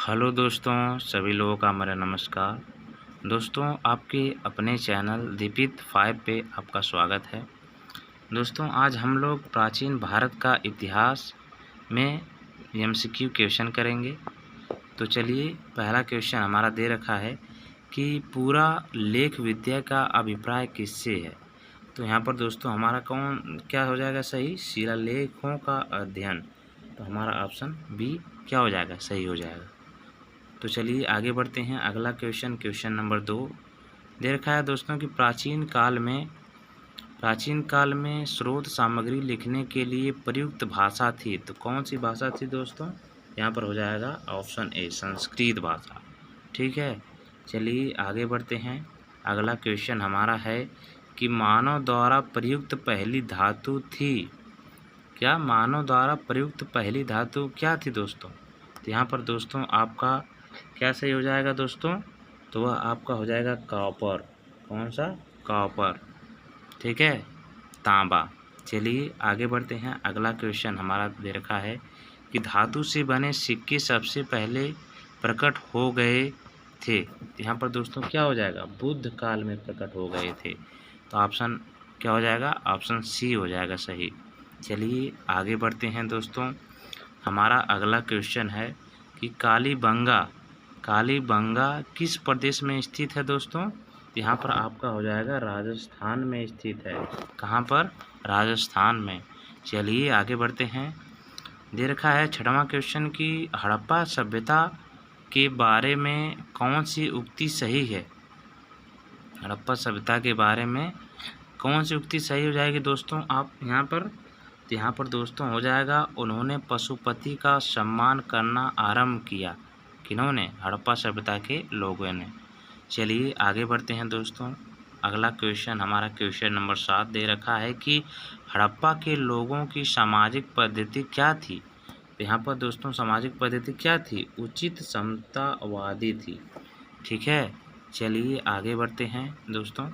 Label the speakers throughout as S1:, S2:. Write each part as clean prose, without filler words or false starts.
S1: Hello दोस्तों, सभी लोगों का मेरा नमस्कार। दोस्तों, आपके अपने चैनल दीपित 5 पे आपका स्वागत है। दोस्तों, आज हम लोग प्राचीन भारत का इतिहास में एमसीक्यू क्वेश्चन करेंगे। तो चलिए, पहला क्वेश्चन हमारा दे रखा है कि पूरा लेख विद्या का अभिप्राय किससे है। तो यहाँ पर दोस्तों हमारा क्या हो जाएगा सही? शिलालेखों का अध्ययन। तो हमारा ऑप्शन बी क्या हो जाएगा? सही हो जाएगा। तो चलिए आगे बढ़ते हैं। अगला क्वेश्चन नंबर 2 दे रखा है दोस्तों कि प्राचीन काल में स्रोत सामग्री लिखने के लिए प्रयुक्त भाषा थी। तो कौन सी भाषा थी दोस्तों? यहाँ पर हो जाएगा ऑप्शन ए, संस्कृत भाषा। ठीक है, चलिए आगे बढ़ते हैं। अगला क्वेश्चन हमारा है कि मानव द्वारा प्रयुक्त पहली धातु थी। क्या मानव द्वारा प्रयुक्त पहली धातु क्या थी दोस्तों? तो यहाँ पर दोस्तों आपका क्या सही हो जाएगा दोस्तों? तो वह आपका हो जाएगा कॉपर। कौन सा? कॉपर। ठीक है, तांबा। चलिए आगे बढ़ते हैं। अगला क्वेश्चन हमारा दे रखा है कि धातु से बने सिक्के सबसे पहले प्रकट हो गए थे। यहाँ पर दोस्तों क्या हो जाएगा? बुद्ध काल में प्रकट हो गए थे। तो ऑप्शन क्या हो जाएगा? ऑप्शन सी हो जाएगा सही। चलिए आगे बढ़ते हैं दोस्तों। हमारा अगला क्वेश्चन है कि कालीबंगा किस प्रदेश में स्थित है दोस्तों? यहाँ पर आपका हो जाएगा राजस्थान में स्थित है। कहाँ पर? राजस्थान में। चलिए आगे बढ़ते हैं। दे रखा है छठवां क्वेश्चन कि हड़प्पा सभ्यता के बारे में कौन सी उक्ति सही है? हड़प्पा सभ्यता के बारे में कौन सी उक्ति सही हो जाएगी दोस्तों? आप यहाँ पर दोस्तों हो जाएगा, उन्होंने पशुपति का सम्मान करना आरंभ किया। किन्होंने? हड़प्पा सभ्यता के लोगों ने। चलिए आगे बढ़ते हैं दोस्तों। अगला क्वेश्चन हमारा क्वेश्चन नंबर 7 दे रखा है कि हड़प्पा के लोगों की सामाजिक पद्धति क्या थी? तो यहाँ पर दोस्तों सामाजिक पद्धति क्या थी? उचित समतावादी थी। ठीक है, चलिए आगे बढ़ते हैं दोस्तों।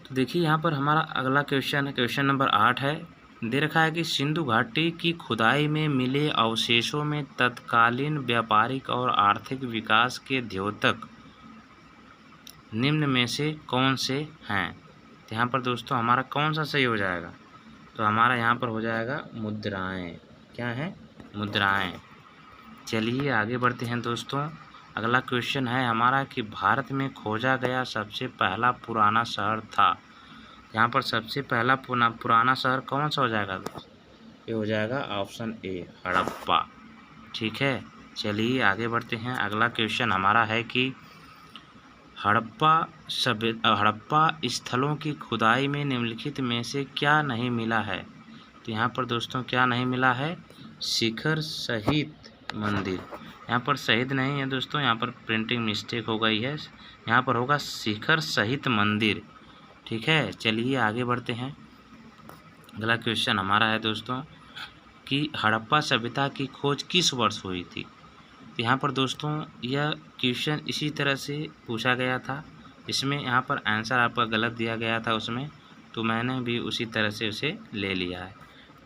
S1: तो देखिए यहाँ पर हमारा अगला क्वेश्चन नंबर 8 है। दे रखा है कि सिंधु घाटी की खुदाई में मिले अवशेषों में तत्कालीन व्यापारिक और आर्थिक विकास के द्योतक निम्न में से कौन से हैं? तो यहाँ पर दोस्तों हमारा कौन सा सही हो जाएगा? तो हमारा यहाँ पर हो जाएगा मुद्राएं। क्या है? मुद्राएं। चलिए आगे बढ़ते हैं दोस्तों। अगला क्वेश्चन है हमारा कि भारत में खोजा गया सबसे पहला पुराना शहर था। यहाँ पर सबसे पहला पुराना शहर कौन सा हो जाएगा? ये हो जाएगा ऑप्शन ए, हड़प्पा। ठीक है, चलिए आगे बढ़ते हैं। अगला क्वेश्चन हमारा है कि हड़प्पा स्थलों की खुदाई में निम्नलिखित में से क्या नहीं मिला है? तो यहाँ पर दोस्तों क्या नहीं मिला है? शिखर सहित मंदिर। यहाँ पर शहीद नहीं है दोस्तों, यहाँ पर प्रिंटिंग मिस्टेक हो गई है। यहाँ पर होगा शिखर सहित मंदिर। ठीक है, चलिए आगे बढ़ते हैं। अगला क्वेश्चन हमारा है दोस्तों कि हड़प्पा सभ्यता की खोज किस वर्ष हुई थी? यहाँ पर दोस्तों यह क्वेश्चन इसी तरह से पूछा गया था। इसमें यहाँ पर आंसर आपका गलत दिया गया था उसमें, तो मैंने भी उसी तरह से उसे ले लिया है।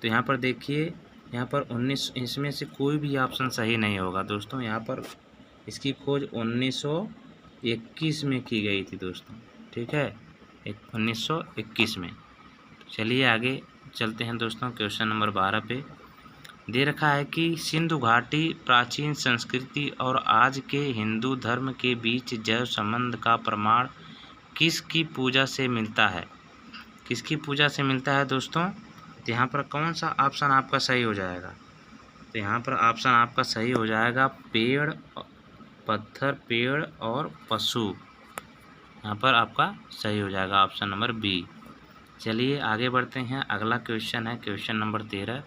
S1: तो यहाँ पर देखिए, यहाँ पर 19, इसमें से कोई भी ऑप्शन सही नहीं होगा दोस्तों। यहाँ पर इसकी खोज 1921 में की गई थी दोस्तों। ठीक है, 1921 में। चलिए आगे चलते हैं दोस्तों। क्वेश्चन नंबर 12 पे दे रखा है कि सिंधु घाटी प्राचीन संस्कृति और आज के हिंदू धर्म के बीच जैव संबंध का प्रमाण किसकी पूजा से मिलता है? किसकी पूजा से मिलता है दोस्तों? तो यहाँ पर कौन सा ऑप्शन आपका सही हो जाएगा? तो यहाँ पर ऑप्शन आपका सही हो जाएगा पेड़, पत्थर, पेड़ और पशु। यहाँ पर आपका सही हो जाएगा ऑप्शन नंबर बी। चलिए आगे बढ़ते हैं। अगला क्वेश्चन है क्वेश्चन नंबर 13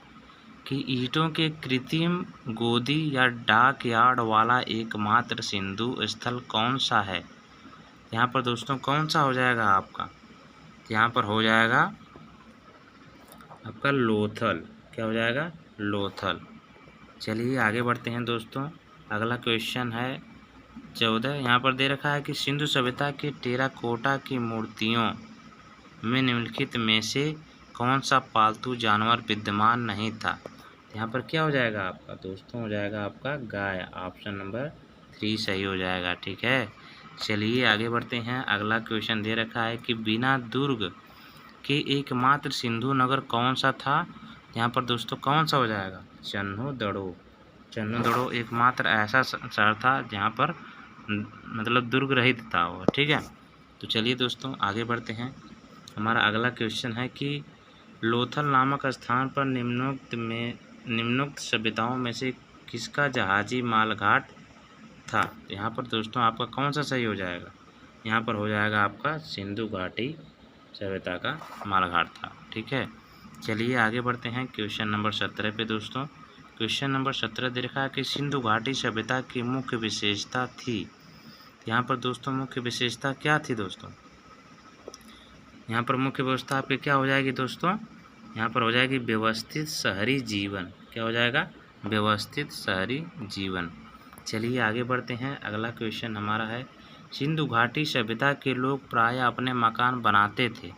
S1: कि ईंटों के कृत्रिम गोदी या डाक यार्ड वाला एकमात्र सिंधु स्थल कौन सा है? यहाँ पर दोस्तों कौन सा हो जाएगा आपका? यहाँ पर हो जाएगा आपका लोथल। क्या हो जाएगा? लोथल। चलिए आगे बढ़ते हैं दोस्तों। अगला क्वेश्चन है 14। यहाँ पर दे रखा है कि सिंधु सभ्यता के टेराकोटा की मूर्तियों में निम्नलिखित में से कौन सा पालतू जानवर विद्यमान नहीं था? यहाँ पर क्या हो जाएगा आपका दोस्तों, हो जाएगा आपका गाय। ऑप्शन नंबर 3 सही हो जाएगा। ठीक है, चलिए आगे बढ़ते हैं। अगला क्वेश्चन दे रखा है कि बिना दुर्ग के एकमात्र सिंधु नगर कौन सा था। यहाँ पर दोस्तों कौन सा हो जाएगा, चन्हुदड़ो। चन्हुदड़ो एकमात्र ऐसा शहर था जहाँ पर मतलब दुर्ग रहित था वो। ठीक है, तो चलिए दोस्तों आगे बढ़ते हैं। हमारा अगला क्वेश्चन है कि लोथल नामक स्थान पर निम्नोक्त सभ्यताओं में से किसका जहाजी मालघाट था। यहाँ पर दोस्तों आपका कौन सा सही हो जाएगा, यहाँ पर हो जाएगा आपका सिंधु घाटी सभ्यता का मालघाट था। ठीक है, चलिए आगे बढ़ते हैं क्वेश्चन नंबर 17 पे दोस्तों। क्वेश्चन नंबर 17 दे रखा है कि सिंधु घाटी सभ्यता की मुख्य विशेषता थी। यहाँ पर दोस्तों मुख्य विशेषता क्या थी दोस्तों, यहाँ पर मुख्य व्यवस्था आपकी क्या हो जाएगी दोस्तों, यहाँ पर हो जाएगी व्यवस्थित शहरी जीवन। क्या हो जाएगा, व्यवस्थित शहरी जीवन। चलिए आगे बढ़ते हैं। अगला क्वेश्चन हमारा है सिंधु घाटी सभ्यता के लोग प्रायः अपने मकान बनाते थे,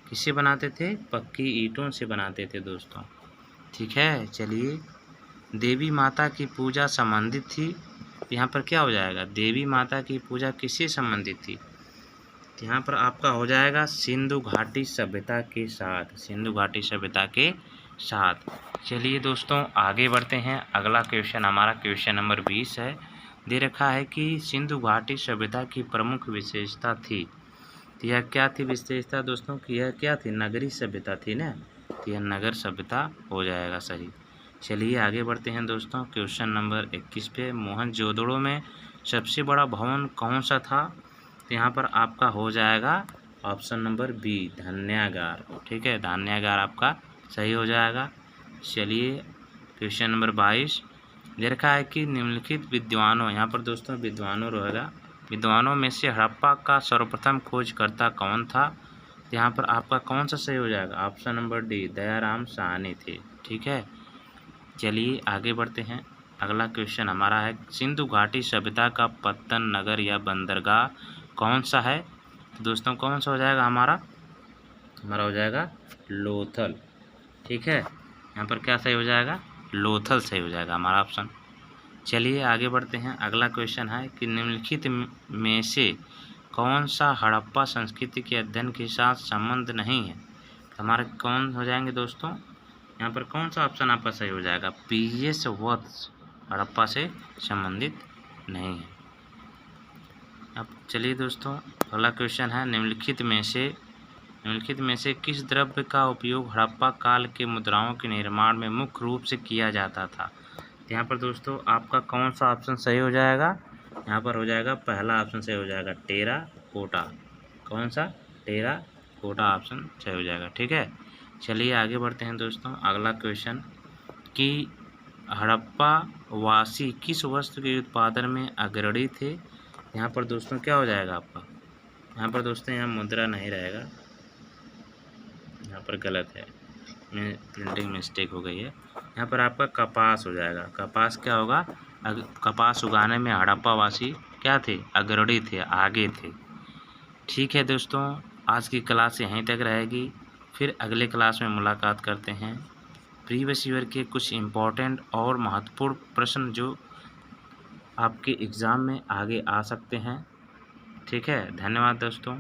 S1: किससे बनाते थे, पक्की ईंटों से बनाते थे दोस्तों। ठीक है, चलिए देवी माता की पूजा संबंधित थी। यहाँ पर क्या हो जाएगा, देवी माता की पूजा किससे संबंधित थी, यहाँ पर आपका हो जाएगा सिंधु घाटी सभ्यता के साथ, सिंधु घाटी सभ्यता के साथ। चलिए दोस्तों आगे बढ़ते हैं। अगला क्वेश्चन हमारा क्वेश्चन नंबर 20 है। दे रखा है कि सिंधु घाटी सभ्यता की प्रमुख विशेषता थी। तो यह क्या थी विशेषता दोस्तों, कि यह क्या थी, नगरी सभ्यता थी ना, तो यह नगर सभ्यता हो जाएगा सही। चलिए आगे बढ़ते हैं दोस्तों। क्वेश्चन नंबर 21 पे मोहनजोदड़ो में सबसे बड़ा भवन कौन सा था। तो यहाँ पर आपका हो जाएगा ऑप्शन नंबर बी, धान्यागार। ठीक है, धान्यागार आपका सही हो जाएगा। चलिए क्वेश्चन नंबर 22 दे रखा है कि निम्नलिखित विद्वानों, यहाँ पर दोस्तों विद्वानों रहेगा, विद्वानों में से हड़प्पा का सर्वप्रथम खोजकर्ता कौन था। तो यहाँ पर आपका कौन सा सही हो जाएगा, option number D, Dayaram Sahni थे। ठीक है, चलिए आगे बढ़ते हैं। अगला क्वेश्चन हमारा है सिंधु घाटी सभ्यता का पत्तन नगर या बंदरगाह कौन सा है। तो दोस्तों कौन सा हो जाएगा हमारा हो जाएगा लोथल। ठीक है, यहाँ पर क्या सही हो जाएगा, लोथल सही हो जाएगा हमारा ऑप्शन। चलिए आगे बढ़ते हैं। अगला क्वेश्चन है कि निम्नलिखित में से कौन सा हड़प्पा संस्कृति के अध्ययन के साथ संबंध नहीं है। हमारे कौन हो जाएंगे दोस्तों, यहाँ पर कौन सा ऑप्शन आपका सही हो जाएगा, पीएस वत्स हड़प्पा से संबंधित नहीं है। अब चलिए दोस्तों अगला क्वेश्चन है निम्नलिखित में से किस द्रव्य का उपयोग हड़प्पा काल के मुद्राओं के निर्माण में मुख्य रूप से किया जाता था। यहाँ पर दोस्तों आपका कौन सा ऑप्शन सही हो जाएगा, यहाँ पर हो जाएगा पहला ऑप्शन सही हो जाएगा, टेरा कोटा। कौन सा, टेरा कोटा ऑप्शन सही हो जाएगा। ठीक है, चलिए आगे बढ़ते हैं दोस्तों। अगला क्वेश्चन कि हड़प्पा वासी किस वस्तु के उत्पादन में अग्रणी थे। यहाँ पर दोस्तों क्या हो जाएगा आपका, यहाँ पर दोस्तों यहाँ मुद्रा नहीं रहेगा, यहाँ पर गलत है, मैं प्रिंटिंग मिस्टेक हो गई है। यहाँ पर आपका कपास हो जाएगा। कपास क्या होगा, कपास उगाने में हड़प्पा वासी क्या थे, अग्रणी थे, आगे थे। ठीक है दोस्तों, आज की क्लास यहीं तक रहेगी, फिर अगले क्लास में मुलाकात करते हैं। प्रीवियस ईयर के कुछ इम्पोर्टेंट और महत्वपूर्ण प्रश्न जो आपके एग्ज़ाम में आगे आ सकते हैं। ठीक है, धन्यवाद दोस्तों।